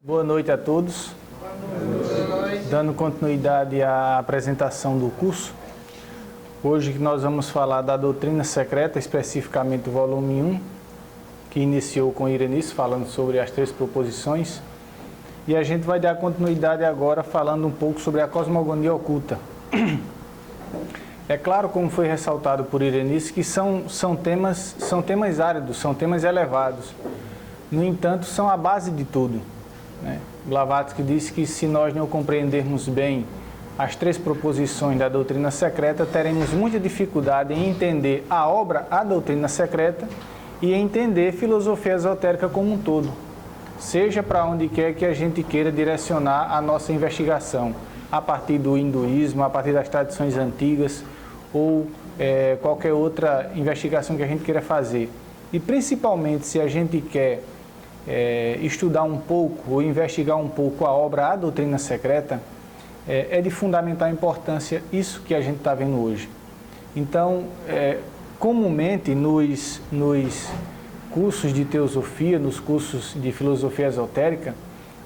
Boa noite a todos. Boa noite. Dando continuidade à apresentação do curso, hoje nós vamos falar da doutrina secreta, especificamente o volume 1, que iniciou com Irenício, falando sobre as 3 proposições, e a gente vai dar continuidade agora falando um pouco sobre a cosmogonia oculta. É claro, como foi ressaltado por Irenício, que são temas áridos, são temas elevados. No entanto, são a base de tudo. Blavatsky disse que se nós não compreendermos bem as 3 proposições da doutrina secreta, teremos muita dificuldade em entender a obra, a doutrina secreta, e entender filosofia esotérica como um todo, seja para onde quer que a gente queira direcionar a nossa investigação, a partir do hinduísmo, a partir das tradições antigas, ou qualquer outra investigação que a gente queira fazer. E principalmente se a gente quer estudar um pouco ou investigar um pouco a obra, a doutrina secreta, é de fundamental importância isso que a gente está vendo hoje. Então, comumente nos cursos de teosofia, nos cursos de filosofia esotérica,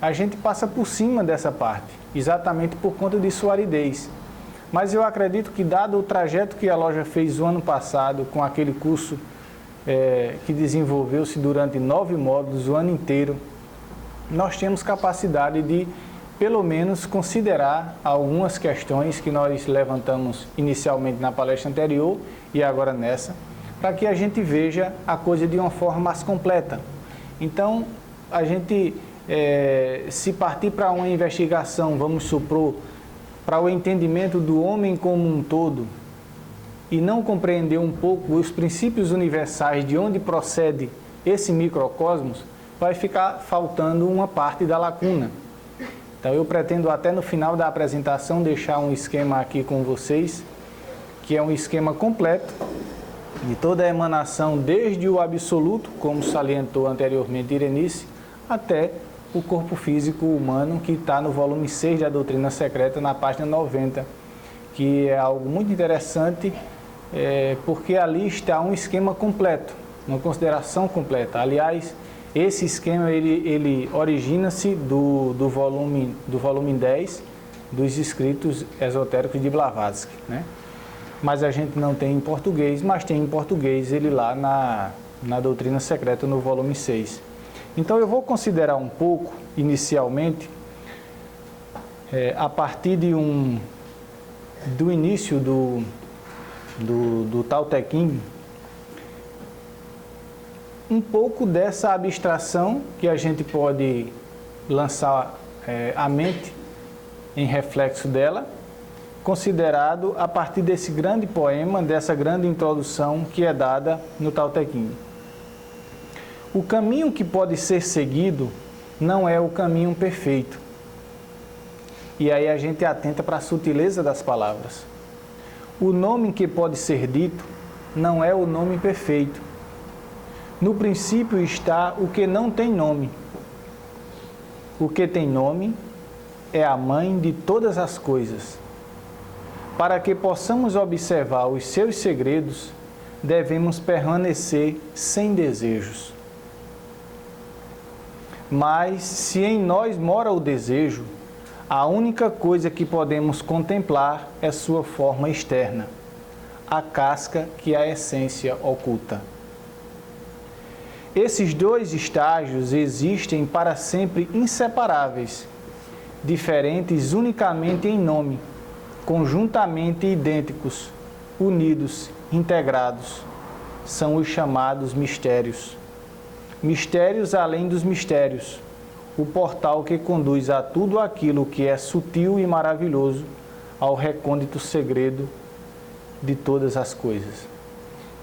a gente passa por cima dessa parte, exatamente por conta de sua aridez. Mas eu acredito que, dado o trajeto que a loja fez o ano passado, com aquele curso que desenvolveu-se durante 9 módulos o ano inteiro, nós temos capacidade de, pelo menos, considerar algumas questões que nós levantamos inicialmente na palestra anterior e agora nessa, para que a gente veja a coisa de uma forma mais completa. Então, a gente, se partir para uma investigação, vamos supor, para o entendimento do homem como um todo, e não compreender um pouco os princípios universais de onde procede esse microcosmos, vai ficar faltando uma parte da lacuna. Então eu pretendo até no final da apresentação deixar um esquema aqui com vocês, que é um esquema completo de toda a emanação, desde o absoluto, como salientou anteriormente Irenício, até o corpo físico humano, que está no volume 6 da doutrina secreta, na página 90, que é algo muito interessante, porque ali está um esquema completo, uma consideração completa. Aliás, esse esquema ele origina-se do volume 10 dos escritos esotéricos de Blavatsky, Mas a gente não tem em português, mas tem em português ele lá na doutrina secreta no volume 6. Então eu vou considerar um pouco, inicialmente, a partir do início do Tao Te Ching, um pouco dessa abstração que a gente pode lançar à mente em reflexo dela, considerado a partir desse grande poema, dessa grande introdução que é dada no Tao Te Ching. O caminho que pode ser seguido não é o caminho perfeito. E aí a gente atenta para a sutileza das palavras. O nome que pode ser dito não é o nome perfeito. No princípio está o que não tem nome. O que tem nome é a mãe de todas as coisas. Para que possamos observar os seus segredos, devemos permanecer sem desejos. Mas se em nós mora o desejo, a única coisa que podemos contemplar é sua forma externa, a casca que a essência oculta. Esses 2 estágios existem para sempre inseparáveis, diferentes unicamente em nome, conjuntamente idênticos, unidos, integrados. São os chamados mistérios. Mistérios além dos mistérios. O portal que conduz a tudo aquilo que é sutil e maravilhoso, ao recôndito segredo de todas as coisas.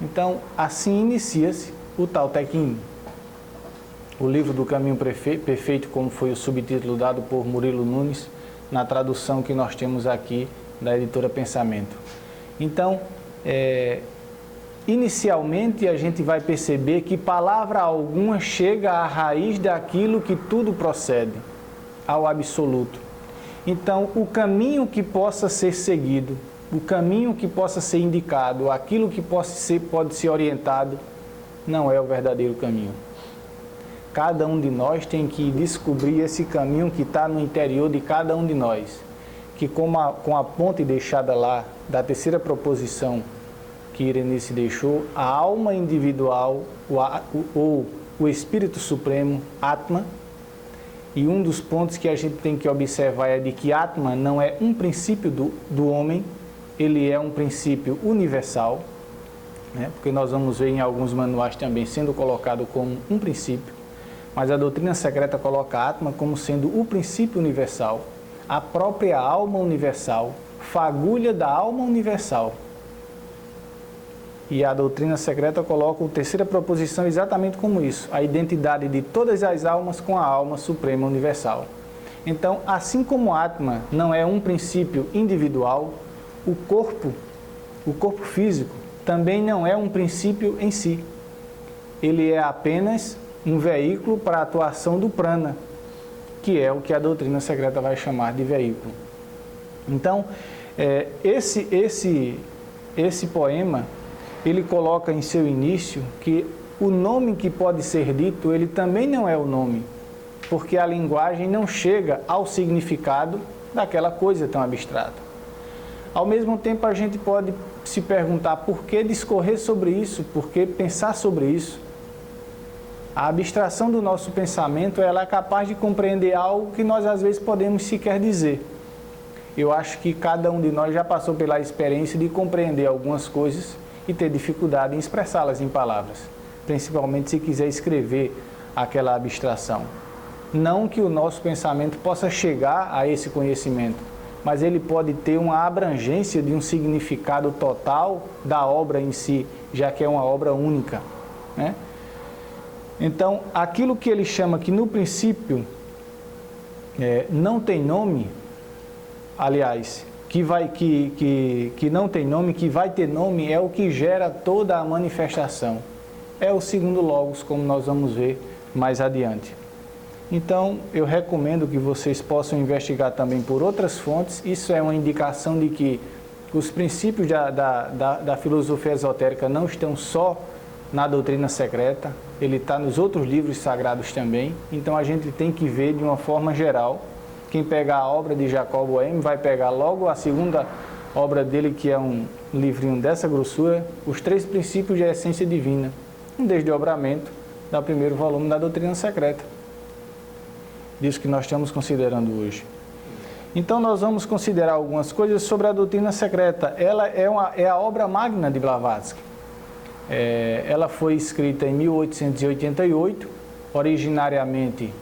Então, assim inicia-se o Tao Te Ching. O livro do Caminho Perfeito, como foi o subtítulo dado por Murilo Nunes, na tradução que nós temos aqui da editora Pensamento. Então, inicialmente a gente vai perceber que palavra alguma chega à raiz daquilo que tudo procede, ao absoluto. Então, o caminho que possa ser seguido, o caminho que possa ser indicado, aquilo que pode ser orientado, não é o verdadeiro caminho. Cada um de nós tem que descobrir esse caminho que está no interior de cada um de nós. Que com a ponte deixada lá, da terceira proposição que Irenice deixou, a alma individual, ou o Espírito Supremo, Atma, e um dos pontos que a gente tem que observar é de que Atma não é um princípio do homem, ele é um princípio universal, né? Porque nós vamos ver em alguns manuais também sendo colocado como um princípio, mas a doutrina secreta coloca Atma como sendo o princípio universal, a própria alma universal, fagulha da alma universal. E a doutrina secreta coloca a terceira proposição exatamente como isso, a identidade de todas as almas com a alma suprema universal. Então, assim como Atma não é um princípio individual, o corpo físico, também não é um princípio em si. Ele é apenas um veículo para a atuação do prana, que é o que a doutrina secreta vai chamar de veículo. Então, esse poema, ele coloca em seu início que o nome que pode ser dito, ele também não é o nome, porque a linguagem não chega ao significado daquela coisa tão abstrata. Ao mesmo tempo, a gente pode se perguntar por que discorrer sobre isso, por que pensar sobre isso. A abstração do nosso pensamento, ela é capaz de compreender algo que nós às vezes podemos sequer dizer. Eu acho que cada um de nós já passou pela experiência de compreender algumas coisas e ter dificuldade em expressá-las em palavras, principalmente se quiser escrever aquela abstração. Não que o nosso pensamento possa chegar a esse conhecimento, mas ele pode ter uma abrangência de um significado total da obra em si, já que é uma obra única, né? Então, aquilo que ele chama que no princípio não tem nome, aliás, que não tem nome, que vai ter nome, é o que gera toda a manifestação. É o segundo logos, como nós vamos ver mais adiante. Então, eu recomendo que vocês possam investigar também por outras fontes. Isso é uma indicação de que os princípios da filosofia esotérica não estão só na doutrina secreta, ele está nos outros livros sagrados também. Então, a gente tem que ver de uma forma geral. Quem pegar a obra de Jacob Boehme vai pegar logo a segunda obra dele, que é um livrinho dessa grossura, Os Três Princípios da Essência Divina, um desdobramento do primeiro volume da doutrina secreta, disso que nós estamos considerando hoje. Então, nós vamos considerar algumas coisas sobre a doutrina secreta. Ela é a obra magna de Blavatsky. Ela foi escrita em 1888, originariamente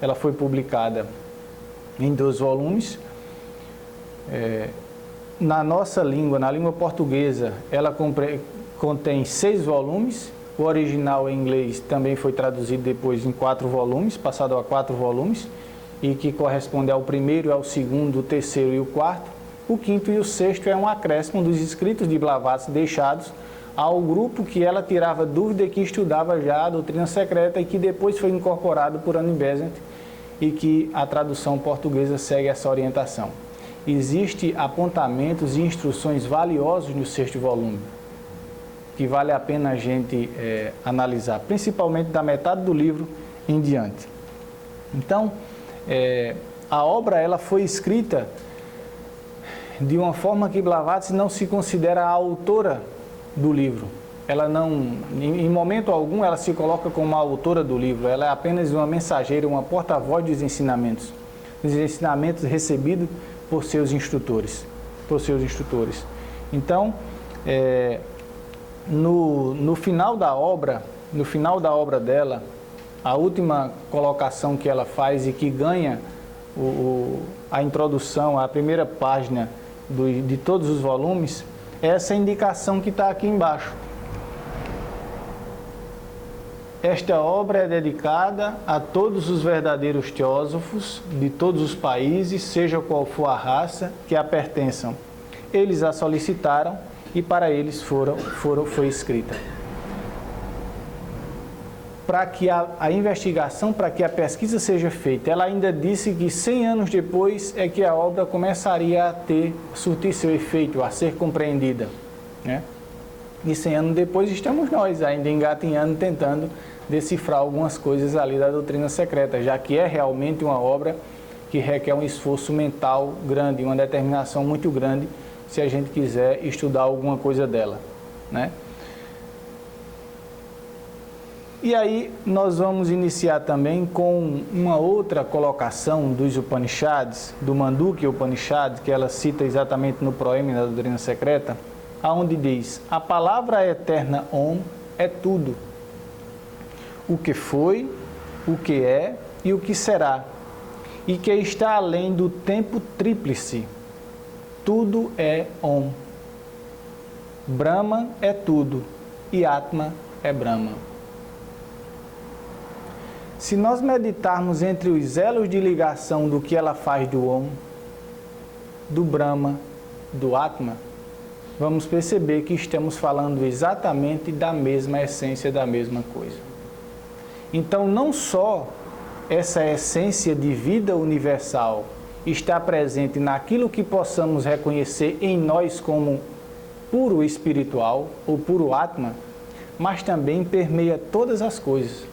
ela foi publicada em 2 volumes. Na nossa língua, na língua portuguesa, ela contém 6 volumes. O original em inglês também foi traduzido depois em 4 volumes, passado a 4 volumes, e que corresponde ao primeiro, ao segundo, o terceiro e o quarto. O quinto e o sexto é um acréscimo dos escritos de Blavatsky deixados ao grupo que ela tirava dúvida e que estudava já a doutrina secreta e que depois foi incorporado por Annie Besant e que a tradução portuguesa segue essa orientação. Existem apontamentos e instruções valiosos no 6º volume, que vale a pena a gente analisar, principalmente da metade do livro em diante. Então, a obra ela foi escrita de uma forma que Blavatsky não se considera a autora do livro. Ela não, em momento algum, ela se coloca como a autora do livro. Ela é apenas uma mensageira, uma porta-voz dos ensinamentos recebidos por seus instrutores. Então, no final da obra dela, a última colocação que ela faz e que ganha a introdução, a primeira página de todos os volumes, é essa indicação que está aqui embaixo. Esta obra é dedicada a todos os verdadeiros teósofos de todos os países, seja qual for a raça que a pertençam. Eles a solicitaram e para eles foi escrita. Para que a investigação, para que a pesquisa seja feita, ela ainda disse que 100 anos depois é que a obra começaria a surtir seu efeito, a ser compreendida, né? E 100 anos depois estamos nós ainda engatinhando, tentando decifrar algumas coisas ali da doutrina secreta, já que é realmente uma obra que requer um esforço mental grande, uma determinação muito grande, se a gente quiser estudar alguma coisa dela, né? E aí nós vamos iniciar também com uma outra colocação dos Upanishads, do Mandukya Upanishad, que ela cita exatamente no proeme da doutrina secreta, aonde diz: a palavra eterna Om é tudo, o que foi, o que é e o que será, e que está além do tempo tríplice. Tudo é Om. Brahma é tudo e Atma é Brahma. Se nós meditarmos entre os elos de ligação do que ela faz do Om, do Brahma, do Atma, vamos perceber que estamos falando exatamente da mesma essência, da mesma coisa. Então, não só essa essência de vida universal está presente naquilo que possamos reconhecer em nós como puro espiritual ou puro Atma, mas também permeia todas as coisas.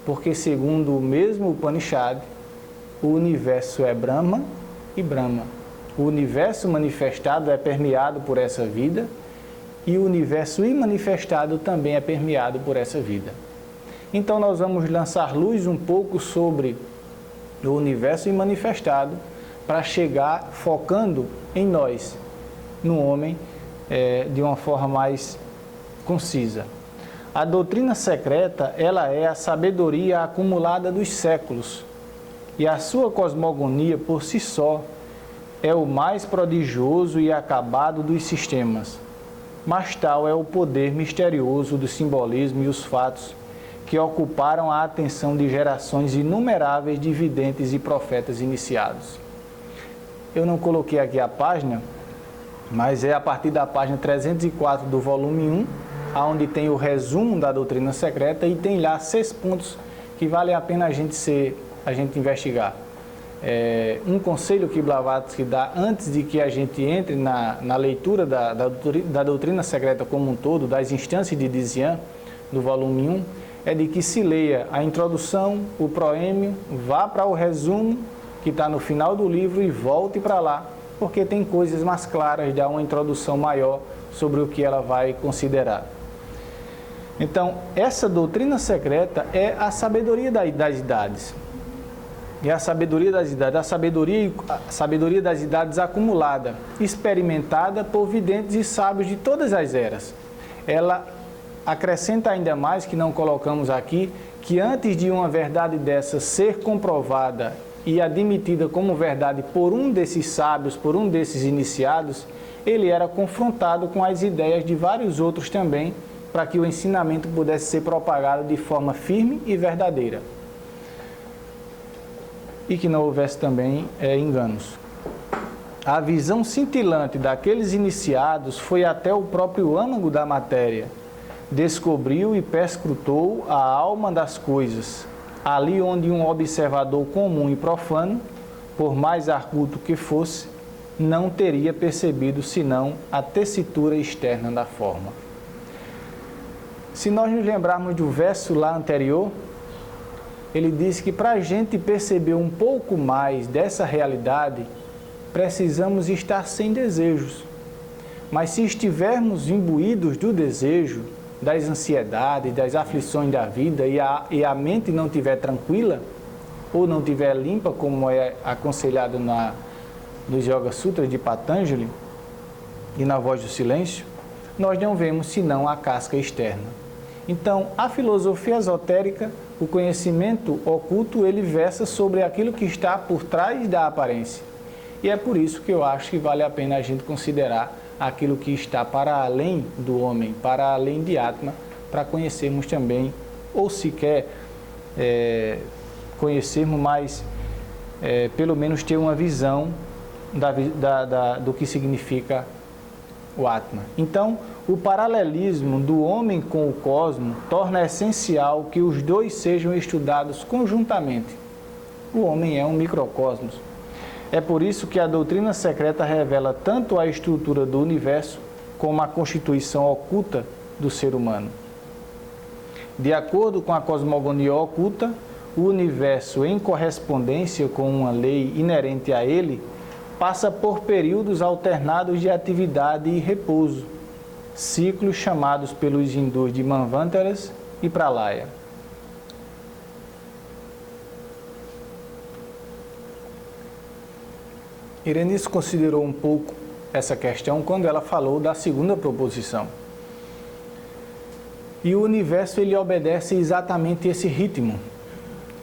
Porque, segundo o mesmo Upanishad, o universo é Brahma e Brahma. O universo manifestado é permeado por essa vida e o universo imanifestado também é permeado por essa vida. Então, nós vamos lançar luz um pouco sobre o universo imanifestado para chegar focando em nós, no homem, de uma forma mais concisa. A doutrina secreta, ela é a sabedoria acumulada dos séculos, e a sua cosmogonia por si só é o mais prodigioso e acabado dos sistemas, mas tal é o poder misterioso do simbolismo e os fatos que ocuparam a atenção de gerações inumeráveis de videntes e profetas iniciados. Eu não coloquei aqui a página, mas é a partir da página 304 do volume 1, onde tem o resumo da doutrina secreta, e tem lá 6 pontos que vale a pena a gente investigar. Um conselho que Blavatsky dá antes de que a gente entre na leitura da doutrina secreta como um todo, das instâncias de Dzyan, do volume 1, é de que se leia a introdução, o proêmio, vá para o resumo que está no final do livro e volte para lá, porque tem coisas mais claras, dá uma introdução maior sobre o que ela vai considerar. Então, essa doutrina secreta é a sabedoria das idades. E a sabedoria das idades, a sabedoria das idades acumulada, experimentada por videntes e sábios de todas as eras. Ela acrescenta ainda mais, que não colocamos aqui, que antes de uma verdade dessa ser comprovada e admitida como verdade por um desses sábios, por um desses iniciados, ele era confrontado com as ideias de vários outros também, para que o ensinamento pudesse ser propagado de forma firme e verdadeira. E que não houvesse também enganos. A visão cintilante daqueles iniciados foi até o próprio âmago da matéria. Descobriu e perscrutou a alma das coisas, ali onde um observador comum e profano, por mais arguto que fosse, não teria percebido senão a tessitura externa da forma. Se nós nos lembrarmos do verso lá anterior, ele diz que para a gente perceber um pouco mais dessa realidade, precisamos estar sem desejos. Mas se estivermos imbuídos do desejo, das ansiedades, das aflições da vida e a mente não estiver tranquila, ou não estiver limpa, como é aconselhado nos Yoga Sutras de Patanjali e na Voz do Silêncio, nós não vemos senão a casca externa. Então, a filosofia esotérica, o conhecimento oculto, ele versa sobre aquilo que está por trás da aparência. E é por isso que eu acho que vale a pena a gente considerar aquilo que está para além do homem, para além de Atma, para conhecermos também, ou sequer conhecermos mais, pelo menos ter uma visão do que significa o Atma. Então, o paralelismo do homem com o cosmos torna essencial que os dois sejam estudados conjuntamente. O homem é um microcosmos. É por isso que a doutrina secreta revela tanto a estrutura do universo como a constituição oculta do ser humano. De acordo com a cosmogonia oculta, o universo, em correspondência com uma lei inerente a ele, passa por períodos alternados de atividade e repouso, ciclos chamados pelos hindus de Manvantaras e Pralaya. Irenice considerou um pouco essa questão quando ela falou da segunda proposição. E o universo ele obedece exatamente esse ritmo,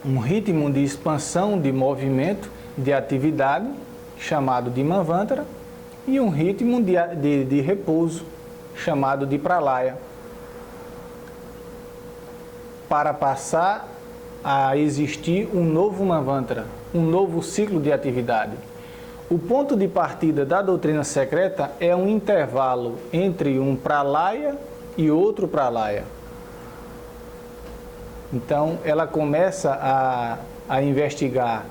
um ritmo de expansão, de movimento, de atividade, chamado de Manvantara, e um ritmo de repouso, chamado de Pralaya, para passar a existir um novo Manvantara, um novo ciclo de atividade. O ponto de partida da doutrina secreta é um intervalo entre um Pralaya e outro Pralaya. Então, ela começa a investigar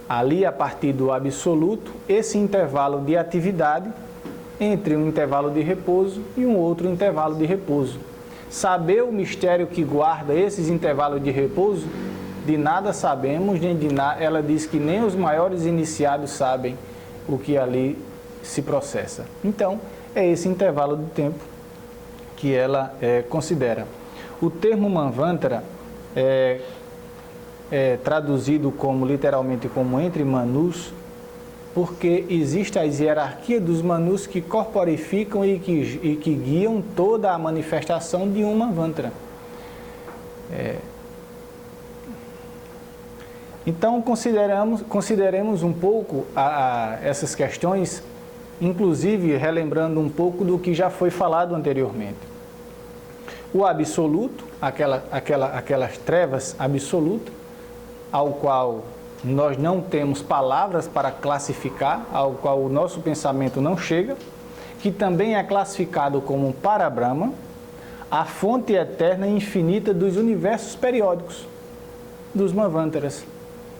ali, a partir do absoluto, esse intervalo de atividade entre um intervalo de repouso e um outro intervalo de repouso. Saber o mistério que guarda esses intervalos de repouso, de nada sabemos, nem de nada. Ela diz que nem os maiores iniciados sabem o que ali se processa. Então, é esse intervalo de tempo que ela considera. O termo Manvantara é traduzido como literalmente como entre Manus, porque existe a hierarquia dos Manus que corporificam e que guiam toda a manifestação de um Manvantara. Então, consideremos um pouco essas questões, inclusive relembrando um pouco do que já foi falado anteriormente. O absoluto, aquelas trevas absolutas, ao qual nós não temos palavras para classificar, ao qual o nosso pensamento não chega, que também é classificado como Parabrahma, a fonte eterna e infinita dos universos periódicos, dos Manvantaras.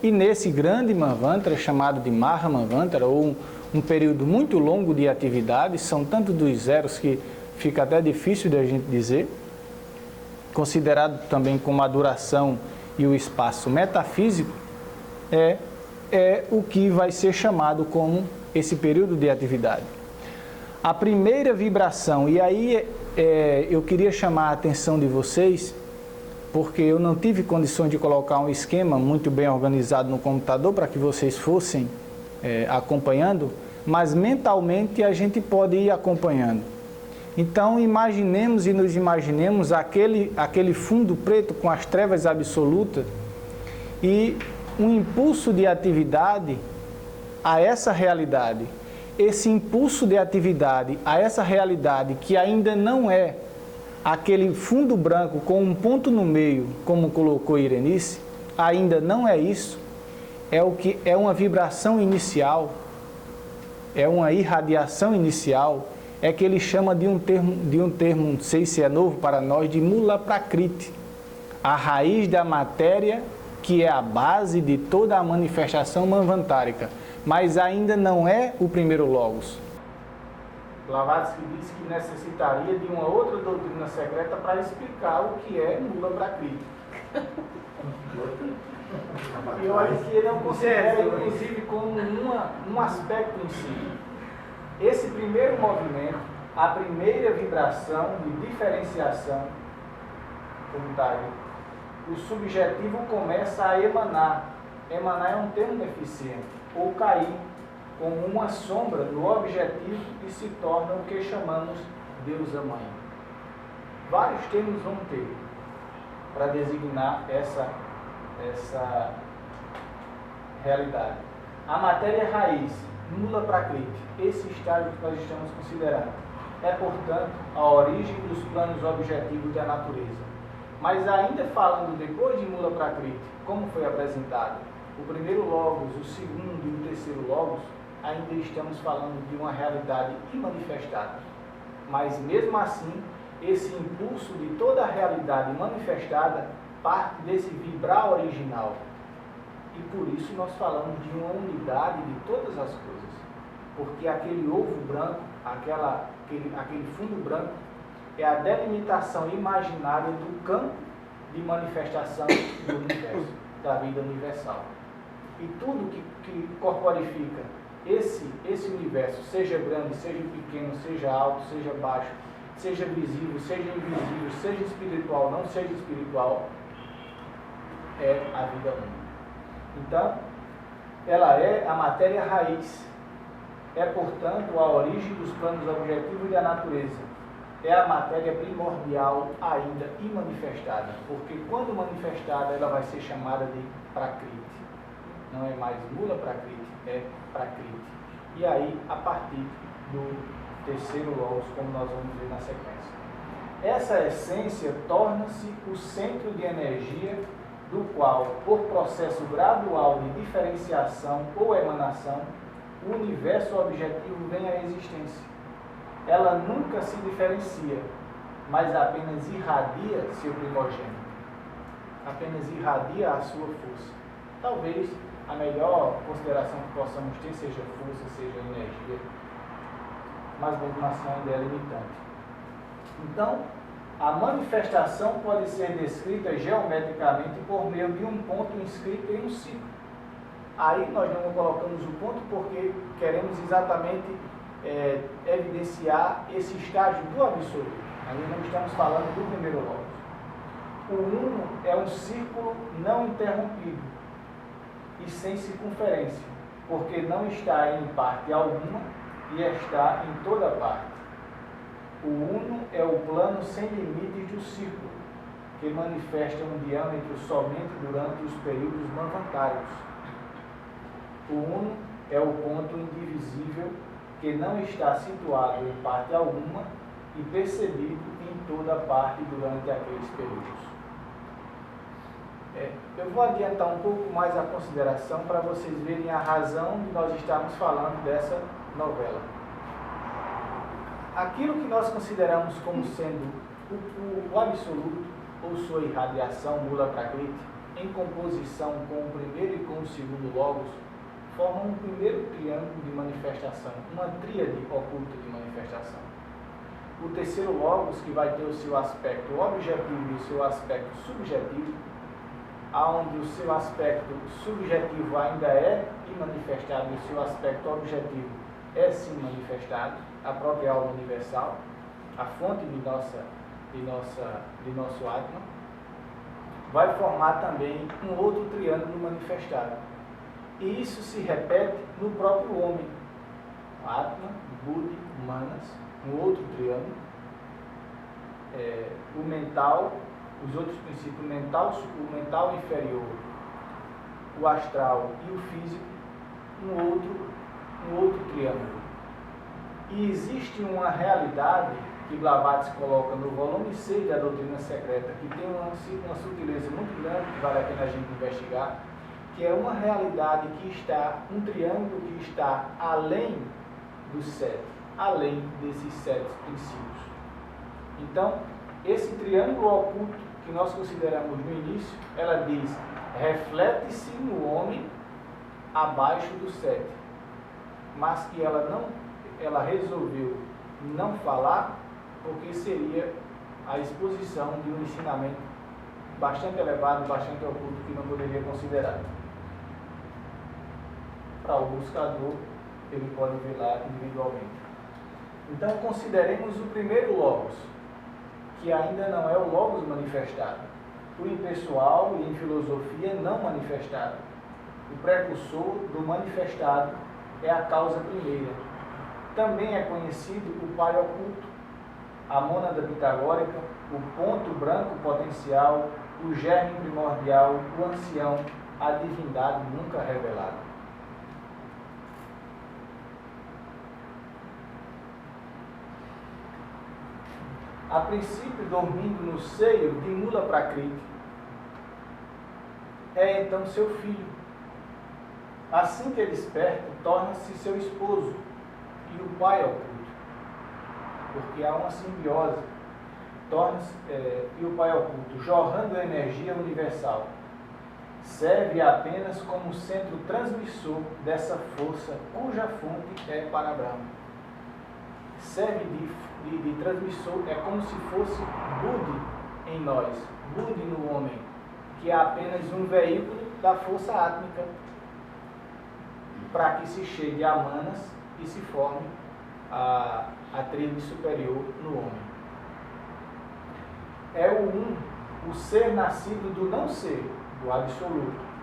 E nesse grande Manvantara, chamado de Maha Manvantara, ou um período muito longo de atividade, são tanto dos zeros que fica até difícil de a gente dizer, considerado também como a duração e o espaço metafísico, é o que vai ser chamado como esse período de atividade. A primeira vibração, e aí eu queria chamar a atenção de vocês, porque eu não tive condições de colocar um esquema muito bem organizado no computador para que vocês fossem acompanhando, mas mentalmente a gente pode ir acompanhando. Então, imaginemos e nos imaginemos aquele fundo preto com as trevas absolutas e um impulso de atividade a essa realidade. Esse impulso de atividade a essa realidade que ainda não é aquele fundo branco com um ponto no meio, como colocou Irenice, ainda não é isso, é uma vibração inicial, é uma irradiação inicial, é que ele chama de um termo, não sei se é novo para nós, de Mula Prakriti, a raiz da matéria que é a base de toda a manifestação manvantárica, mas ainda não é o primeiro Logos. Blavatsky disse que necessitaria de uma outra doutrina secreta para explicar o que é Mula Prakriti. E olha que ele não considera, inclusive, como um aspecto em si. Esse primeiro movimento, a primeira vibração de diferenciação, como está aí, o subjetivo começa a emanar. Emanar é um termo deficiente, ou cair, como uma sombra do objetivo e se torna o que chamamos Deusa Mãe. Vários termos vão ter para designar essa realidade. A matéria raiz, Mula Prakriti, esse estágio que nós estamos considerando, é, portanto, a origem dos planos objetivos da natureza. Mas ainda falando depois de Mula Prakriti, como foi apresentado, o primeiro Logos, o segundo e o terceiro Logos, ainda estamos falando de uma realidade imanifestada. Mas mesmo assim, esse impulso de toda a realidade manifestada parte desse vibrar original. E por isso nós falamos de uma unidade de todas as coisas. Porque aquele ovo branco, aquele fundo branco, é a delimitação imaginária do campo de manifestação do universo, da vida universal. E tudo que corporifica esse universo, seja grande, seja pequeno, seja alto, seja baixo, seja visível, seja invisível, seja espiritual, não seja espiritual, é a vida única. Então, ela é a matéria raiz, é, portanto, a origem dos planos objetivos da natureza, é a matéria primordial ainda imanifestada, porque quando manifestada ela vai ser chamada de Prakriti. Não é mais Mula Prakriti, é Prakriti. E aí, a partir do terceiro Logos, como nós vamos ver na sequência. Essa essência torna-se o centro de energia do qual, por processo gradual de diferenciação ou emanação, o universo objetivo vem à existência. Ela nunca se diferencia, mas apenas irradia seu primogênito. Apenas irradia a sua força. Talvez a melhor consideração que possamos ter seja força, seja energia, mas a informação ainda é limitante. Então, a manifestação pode ser descrita geometricamente por meio de um ponto inscrito em um ciclo. Aí nós não colocamos o ponto porque queremos exatamente evidenciar esse estágio do absoluto. Aí não estamos falando do primeiro logos. O uno é um círculo não interrompido e sem circunferência, porque não está em parte alguma e está em toda parte. O uno é o plano sem limites do círculo, que manifesta um diâmetro somente durante os períodos manvantários. O uno é o ponto indivisível que não está situado em parte alguma e percebido em toda parte durante aqueles períodos. Eu vou adiantar um pouco mais a consideração para vocês verem a razão de nós estarmos falando dessa novela. Aquilo que nós consideramos como sendo o absoluto ou sua irradiação Mula Prakriti, em composição com o primeiro e com o segundo logos, formam um primeiro triângulo de manifestação, uma tríade oculta de manifestação. O terceiro logos, que vai ter o seu aspecto objetivo e o seu aspecto subjetivo, onde o seu aspecto subjetivo ainda é manifestado e o seu aspecto objetivo é sim manifestado, a própria alma universal, a fonte de nosso Atma, vai formar também um outro triângulo manifestado. E isso se repete no próprio homem. Atma, Buddhi, Manas, um outro triângulo. O mental, os outros princípios, o mental inferior, o astral e o físico, um outro triângulo. E existe uma realidade que Blavatsky coloca no volume 6 da Doutrina Secreta, que tem uma sutileza muito grande, que vale a pena a gente investigar, que é uma realidade que está, um triângulo que está além dos 7, além desses 7 princípios. Então, esse triângulo oculto que nós consideramos no início, ela diz, reflete-se no homem abaixo dos 7, mas que ela resolveu não falar, porque seria a exposição de um ensinamento bastante elevado, bastante oculto, que não poderia considerar. Para o buscador, ele pode ver lá individualmente. Então, consideremos o primeiro logos, que ainda não é o logos manifestado. O impessoal e em filosofia não manifestado. O precursor do manifestado é a causa primeira. Também é conhecido o pai oculto, a mônada pitagórica, o ponto branco potencial, o germe primordial, o ancião, a divindade nunca revelada. A princípio dormindo no seio de Mula Prakriti, é então seu filho. Assim que desperta, torna-se seu esposo e o pai oculto, porque há uma simbiose, e o pai oculto, jorrando a energia universal, serve apenas como centro transmissor dessa força cuja fonte é Parabrahma. Serve de de transmissor, é como se fosse Budi em nós, Budi no homem, que é apenas um veículo da força átmica para que se chegue a Manas e se forme a tríade superior no homem. É o ser nascido do não ser, do absoluto.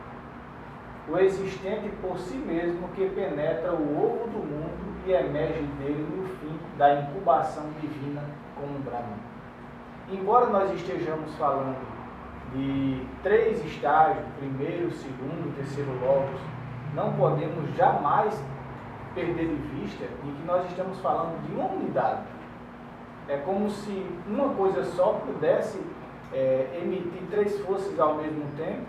O existente por si mesmo que penetra o ovo do mundo e emerge dele no fim da incubação divina como Brahman. Embora nós estejamos falando de 3 estágios, primeiro, segundo, terceiro logos, não podemos jamais perder de vista de que nós estamos falando de uma unidade. É como se uma coisa só pudesse emitir 3 forças ao mesmo tempo,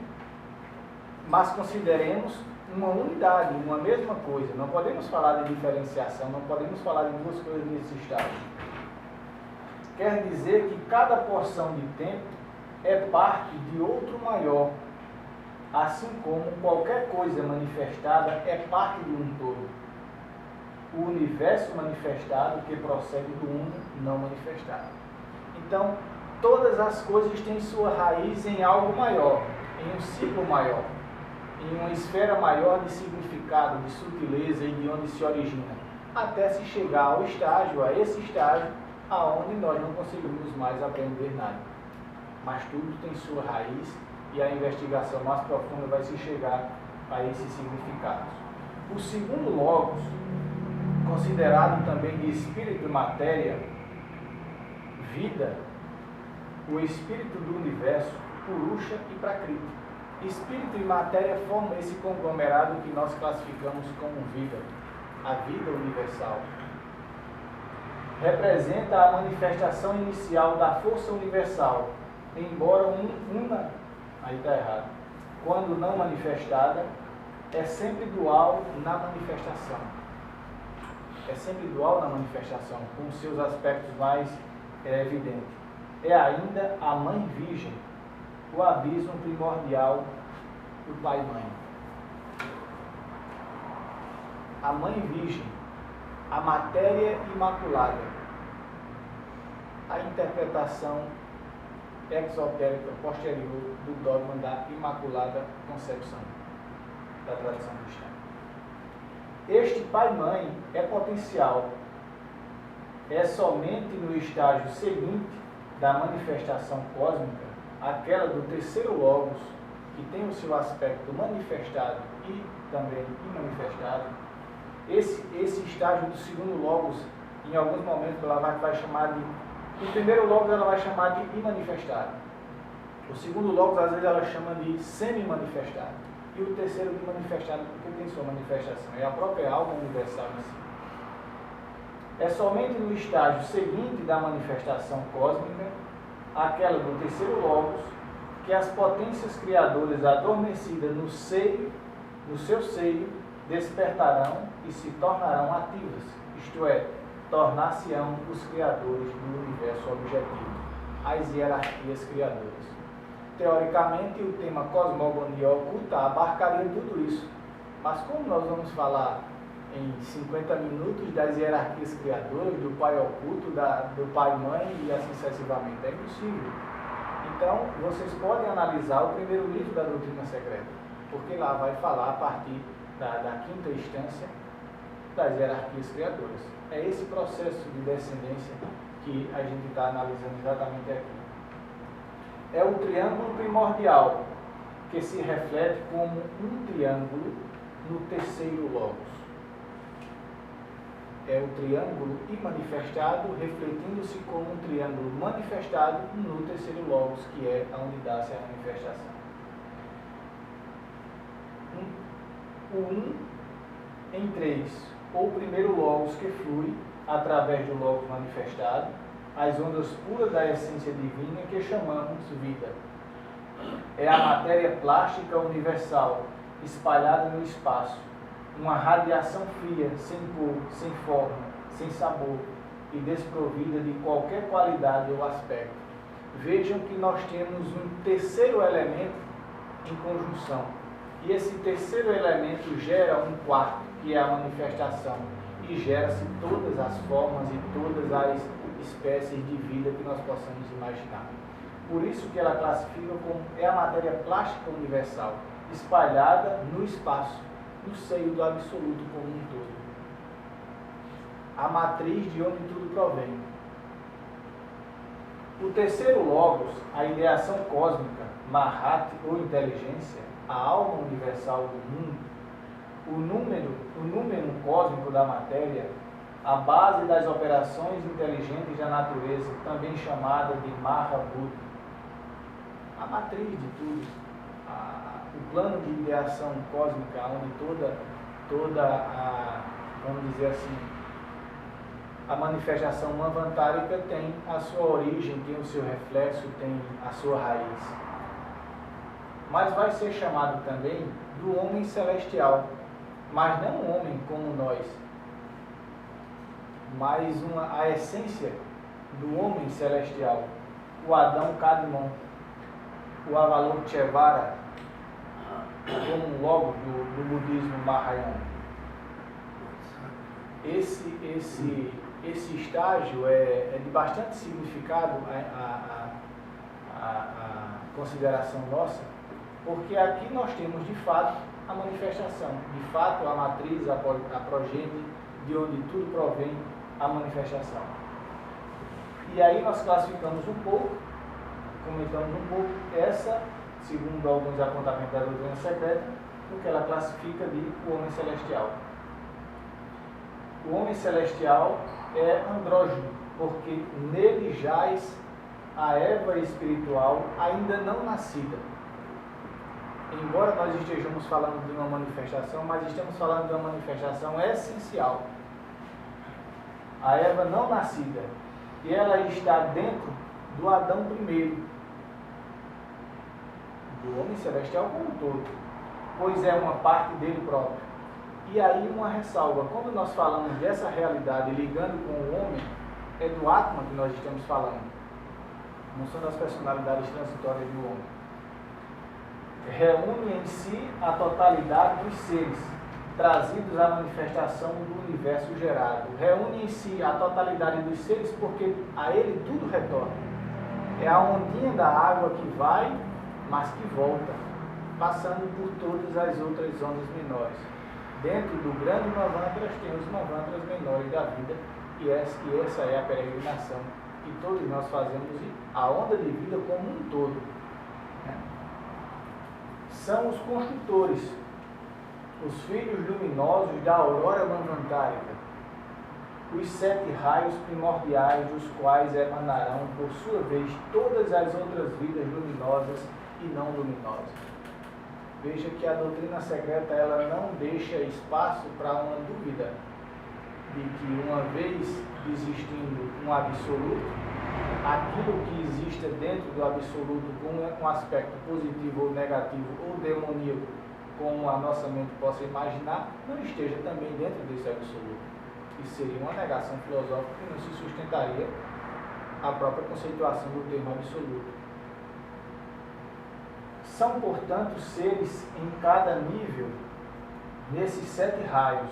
mas consideremos uma unidade, uma mesma coisa. Não podemos falar de diferenciação, não podemos falar de 2 coisas nesse estágio. Quer dizer que cada porção de tempo é parte de outro maior, assim como qualquer coisa manifestada é parte de um todo. O universo manifestado que procede do uno não manifestado. Então, todas as coisas têm sua raiz em algo maior, em um ciclo maior, em uma esfera maior de significado, de sutileza e de onde se origina, até se chegar ao estágio, a esse estágio, aonde nós não conseguimos mais aprender nada. Mas tudo tem sua raiz e a investigação mais profunda vai se chegar a esses significados. O segundo logos, considerado também de espírito e matéria, vida, o espírito do universo, Purusha e Prakriti. Espírito e matéria formam esse conglomerado que nós classificamos como vida, a vida universal. Representa a manifestação inicial da força universal, embora aí está errado, quando não manifestada, é sempre dual na manifestação. É sempre dual na manifestação, com seus aspectos mais evidentes. É ainda a Mãe Virgem, o abismo primordial do Pai e Mãe. A Mãe Virgem, a matéria imaculada, a interpretação exotérica posterior do dogma da Imaculada Concepção, da tradição cristã. Este Pai-Mãe é potencial, é somente no estágio seguinte da manifestação cósmica, aquela do terceiro logos, que tem o seu aspecto manifestado e também imanifestado. Esse estágio do segundo logos, em alguns momentos ela vai chamar de... O primeiro logos ela vai chamar de imanifestado. O segundo logos às vezes ela chama de semi-manifestado. E o terceiro de manifestado, porque tem sua manifestação, é a própria alma universal em si. É somente no estágio seguinte da manifestação cósmica, aquela do terceiro logos, que as potências criadoras adormecidas no seu seio, despertarão e se tornarão ativas, isto é, tornar-se-ão os criadores do universo objetivo, as hierarquias criadoras. Teoricamente, o tema cosmogonia oculta abarcaria tudo isso, mas como nós vamos falar em 50 minutos das hierarquias criadoras, do pai oculto, do pai e mãe e assim sucessivamente, é impossível. Então, vocês podem analisar o primeiro livro da doutrina secreta, porque lá vai falar a partir da quinta instância das hierarquias criadoras. É esse processo de descendência que a gente está analisando exatamente aqui. É o triângulo primordial, que se reflete como um triângulo no terceiro logos. É o triângulo imanifestado, refletindo-se como um triângulo manifestado no terceiro logos, que é onde dá-se a manifestação. O em 3, ou o primeiro logos que flui através do logos manifestado, as ondas puras da essência divina que chamamos vida. É a matéria plástica universal, espalhada no espaço, uma radiação fria, sem cor, sem forma, sem sabor e desprovida de qualquer qualidade ou aspecto. Vejam que nós temos um terceiro elemento em conjunção. E esse terceiro elemento gera um quarto, que é a manifestação. E gera-se todas as formas e todas as espécies de vida que nós possamos imaginar. Por isso que ela classifica como a matéria plástica universal, espalhada no espaço, no seio do absoluto como um todo. A matriz de onde tudo provém. O terceiro logos, a ideação cósmica, Mahat ou inteligência, a alma universal do mundo, o número cósmico da matéria, a base das operações inteligentes da natureza, também chamada de Mahabhuta, a matriz de tudo, o plano de ideação cósmica, onde toda a, vamos dizer assim, a manifestação manvantárica tem a sua origem, tem o seu reflexo, tem a sua raiz. Mas vai ser chamado também do homem celestial, mas não um homem como nós, mas a essência do homem celestial, o Adão Kadmon, o Avalokiteshvara, como um logo do budismo Mahayana. Esse estágio é de bastante significado a consideração nossa, porque aqui nós temos de fato a manifestação, de fato a matriz, a progênie, de onde tudo provém a manifestação. E aí nós classificamos um pouco, comentamos um pouco essa, segundo alguns apontamentos da doutrina secreta, o que ela classifica de o homem celestial. O homem celestial é andrógeno, porque nele jaz a Eva espiritual ainda não nascida. Embora nós estejamos falando de uma manifestação, mas estamos falando de uma manifestação essencial. A Eva não nascida. E ela está dentro do Adão primeiro, do homem celestial como um todo, pois é uma parte dele próprio. E aí uma ressalva, quando nós falamos dessa realidade ligando com o homem, é do Atman que nós estamos falando, não são das personalidades transitórias do homem. Reúne em si a totalidade dos seres, trazidos à manifestação do universo gerado. Reúne em si a totalidade dos seres, porque a ele tudo retorna. É a ondinha da água que vai, mas que volta, passando por todas as outras ondas menores. Dentro do grande Manvantras tem os Manvantras menores da vida, e essa é a peregrinação que todos nós fazemos, e a onda de vida como um todo. São os construtores, os filhos luminosos da aurora manvantárica, os 7 raios primordiais, dos quais emanarão, por sua vez, todas as outras vidas luminosas e não luminosas. Veja que a doutrina secreta ela não deixa espaço para uma dúvida de que, uma vez existindo um absoluto, aquilo que existe dentro do absoluto com um aspecto positivo ou negativo ou demoníaco, como a nossa mente possa imaginar, não esteja também dentro desse absoluto. Isso seria uma negação filosófica que não se sustentaria a própria conceituação do termo absoluto. São, portanto, seres em cada nível, nesses 7 raios,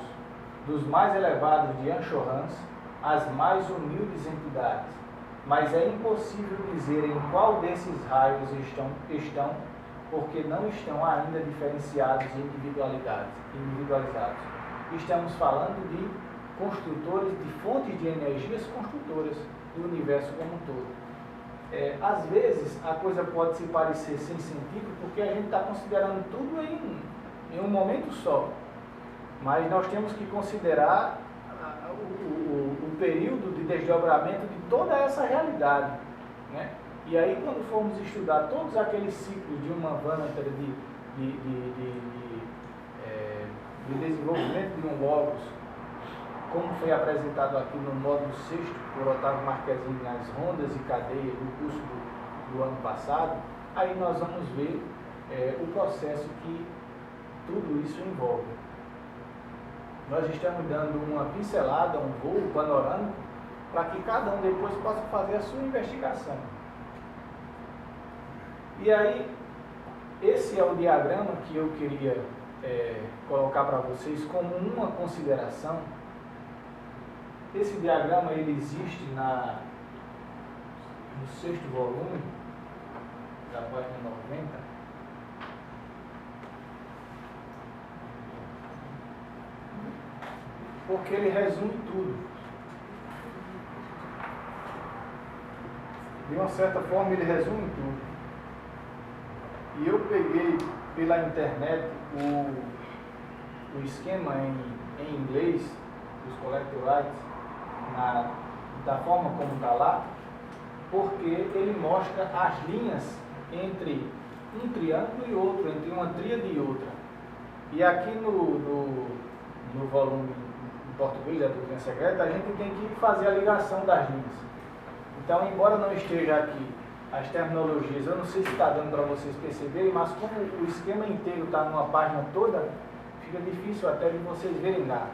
dos mais elevados de Anchorrans às mais humildes entidades. Mas é impossível dizer em qual desses raios estão, porque não estão ainda diferenciados e individualizados. Estamos falando de construtores, de fontes de energias construtoras do universo como um todo. Às vezes a coisa pode se parecer sem sentido, porque a gente está considerando tudo em um momento só. Mas nós temos que considerar o período de desdobramento de toda essa realidade, né? E aí, quando formos estudar todos aqueles ciclos de uma Manvantara de desenvolvimento de um logos, como foi apresentado aqui no módulo 6º por Otávio Marquezine nas rondas e cadeias do curso do ano passado, aí nós vamos ver o processo que tudo isso envolve. Nós estamos dando uma pincelada, um voo panorâmico, para que cada um depois possa fazer a sua investigação. E aí, esse é o diagrama que eu queria colocar para vocês como uma consideração. Esse diagrama ele existe no 6º volume, da página 90, porque ele resume tudo. De uma certa forma, ele resume tudo. E eu peguei pela internet o esquema em inglês, dos collector rights, da forma como está lá, porque ele mostra as linhas entre um triângulo e outro, entre uma tríade e outra. E aqui no volume em português da doutrina secreta, a gente tem que fazer a ligação das linhas. Então, embora não esteja aqui as terminologias, eu não sei se está dando para vocês perceberem, mas como o esquema inteiro está numa página toda, fica difícil até de vocês verem lá.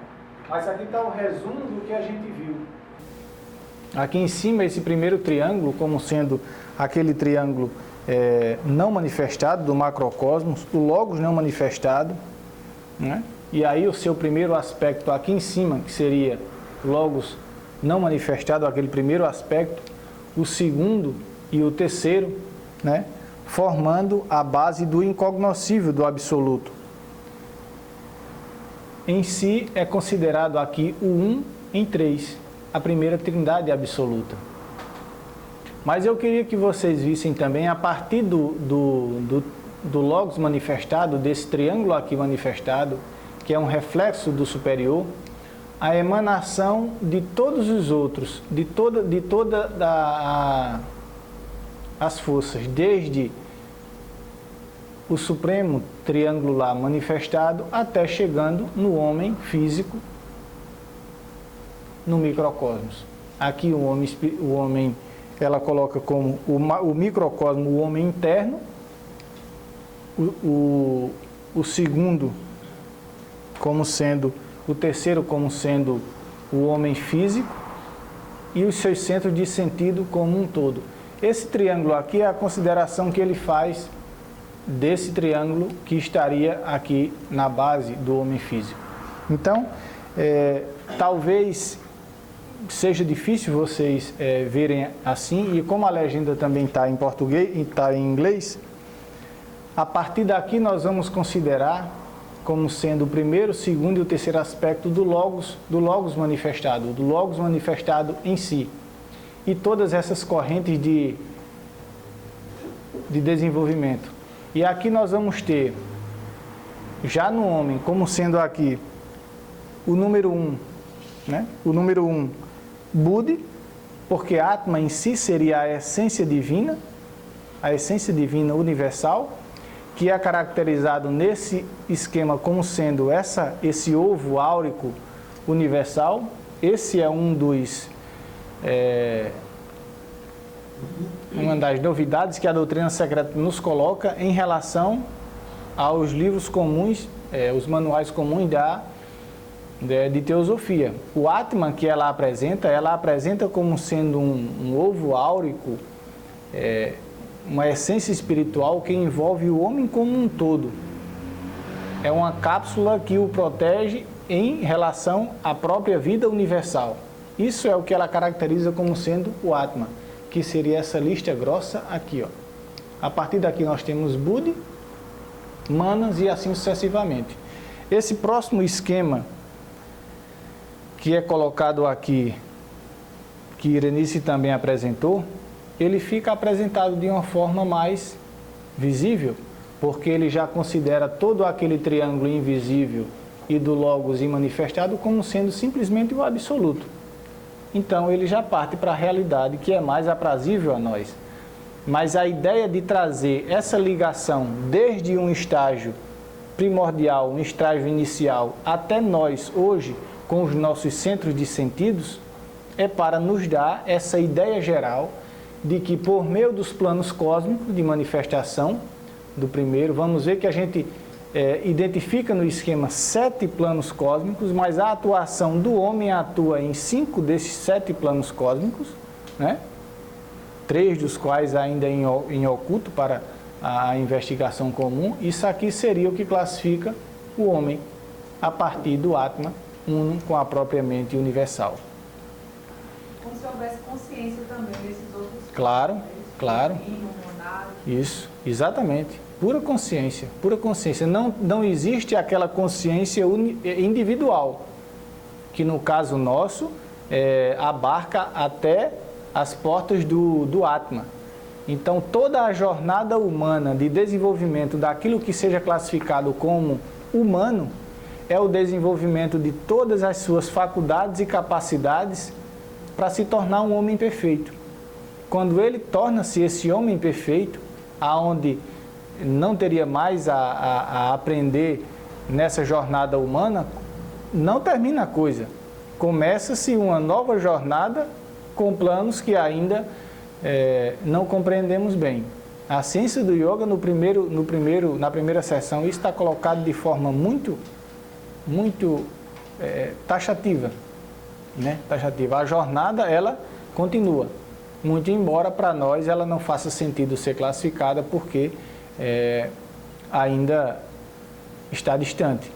Mas aqui está o resumo do que a gente viu. Aqui em cima, esse primeiro triângulo, como sendo aquele triângulo não manifestado do macrocosmos, o logos não manifestado, né? E aí o seu primeiro aspecto aqui em cima, que seria logos não manifestado, aquele primeiro aspecto, o segundo e o terceiro, né? Formando a base do incognoscível do absoluto. Em si é considerado aqui o 1 em 3, a primeira trindade absoluta. Mas eu queria que vocês vissem também, a partir do logos manifestado, desse triângulo aqui manifestado, que é um reflexo do superior, a emanação de todos os outros, de toda as forças, desde o supremo triângulo lá manifestado até chegando no homem físico, no microcosmos. Aqui o homem ela coloca como o microcosmo, o homem interno, o segundo como sendo, o terceiro como sendo o homem físico e os seus centros de sentido como um todo. Esse triângulo aqui é a consideração que ele faz desse triângulo que estaria aqui na base do homem físico. Então, talvez seja difícil vocês verem assim, e como a legenda também está em português e está em inglês, a partir daqui nós vamos considerar como sendo o primeiro, o segundo e o terceiro aspecto do logos manifestado em si. E todas essas correntes de desenvolvimento. E aqui nós vamos ter, já no homem, como sendo aqui o número 1, né? O número 1, Budi, porque Atma em si seria a essência divina universal, que é caracterizado nesse esquema como sendo esse ovo áurico universal. Esse é uma das novidades que a doutrina secreta nos coloca em relação aos livros comuns, os manuais comuns de teosofia. O Atman que ela apresenta como sendo um ovo áurico, uma essência espiritual que envolve o homem como um todo. É uma cápsula que o protege em relação à própria vida universal. Isso é o que ela caracteriza como sendo o Atman, que seria essa lista grossa aqui, ó. A partir daqui nós temos Budi, Manas e assim sucessivamente. Esse próximo esquema que é colocado aqui, que Irenice também apresentou, ele fica apresentado de uma forma mais visível, porque ele já considera todo aquele triângulo invisível e do logos imanifestado como sendo simplesmente o absoluto. Então ele já parte para a realidade que é mais aprazível a nós. Mas a ideia de trazer essa ligação desde um estágio primordial, um estágio inicial, até nós hoje, com os nossos centros de sentidos, é para nos dar essa ideia geral de que por meio dos planos cósmicos de manifestação do primeiro, vamos ver que a gente identifica no esquema 7 planos cósmicos, mas a atuação do homem atua em 5 desses 7 planos cósmicos, né? 3 dos quais ainda em oculto para a investigação comum. Isso aqui seria o que classifica o homem a partir do Atma, uno com a própria mente universal. como se houvesse consciência também desses outros. Claro, claro. Hormonário. Isso, exatamente. Pura consciência, pura consciência. Não existe aquela consciência individual, que no caso nosso abarca até as portas do Atma. Então, toda a jornada humana de desenvolvimento daquilo que seja classificado como humano é o desenvolvimento de todas as suas faculdades e capacidades para se tornar um homem perfeito. Quando ele torna-se esse homem perfeito, aonde não teria mais a aprender nessa jornada humana, não termina a coisa. Começa-se uma nova jornada com planos que ainda não compreendemos bem. A ciência do yoga, na primeira sessão, isso está colocado de forma muito taxativa, né? Taxativa. A jornada, ela continua, muito embora para nós ela não faça sentido ser classificada, porque ainda está distante.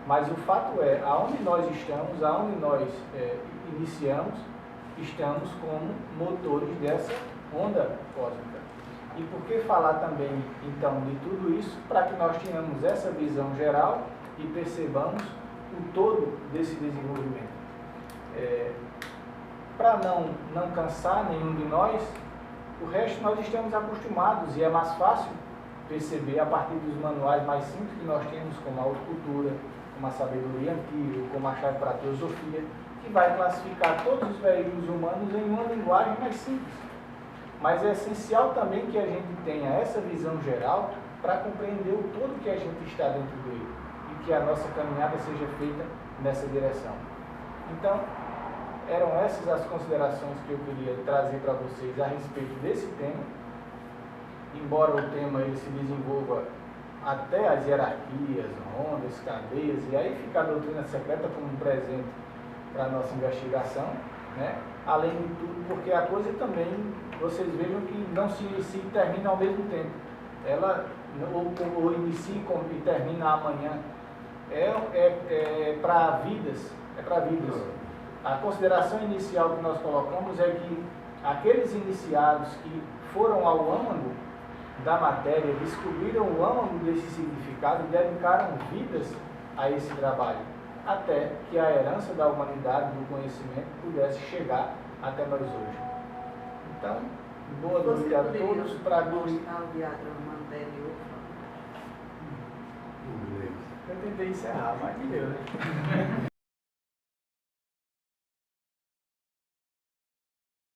Mas o fato é, aonde nós estamos, aonde nós iniciamos, estamos como motores dessa onda cósmica. E por que falar também, então, de tudo isso? Para que nós tenhamos essa visão geral e percebamos o todo desse desenvolvimento. Para não cansar nenhum de nós, o resto nós estamos acostumados e é mais fácil perceber a partir dos manuais mais simples que nós temos, como a horticultura, como a sabedoria antiga, como a chave para a teosofia, que vai classificar todos os veículos humanos em uma linguagem mais simples. Mas é essencial também que a gente tenha essa visão geral para compreender o todo que a gente está dentro dele e que a nossa caminhada seja feita nessa direção. Então, eram essas as considerações que eu queria trazer para vocês a respeito desse tema. Embora o tema ele se desenvolva até as hierarquias, rondas, cadeias, e aí fica a doutrina secreta como um presente para a nossa investigação, né? Além de tudo, porque a coisa também, vocês vejam que não se inicia e termina ao mesmo tempo. Ela ou inicia e termina amanhã. Para vidas, para vidas. A consideração inicial que nós colocamos é que aqueles iniciados que foram ao âmago da matéria, descobriram o âmago desse significado e dedicaram vidas a esse trabalho, até que a herança da humanidade, do conhecimento, pudesse chegar até nós hoje. Então, boa noite a todos. Para mostrar o diagrama anterior. Eu tentei encerrar, mas não deu, né?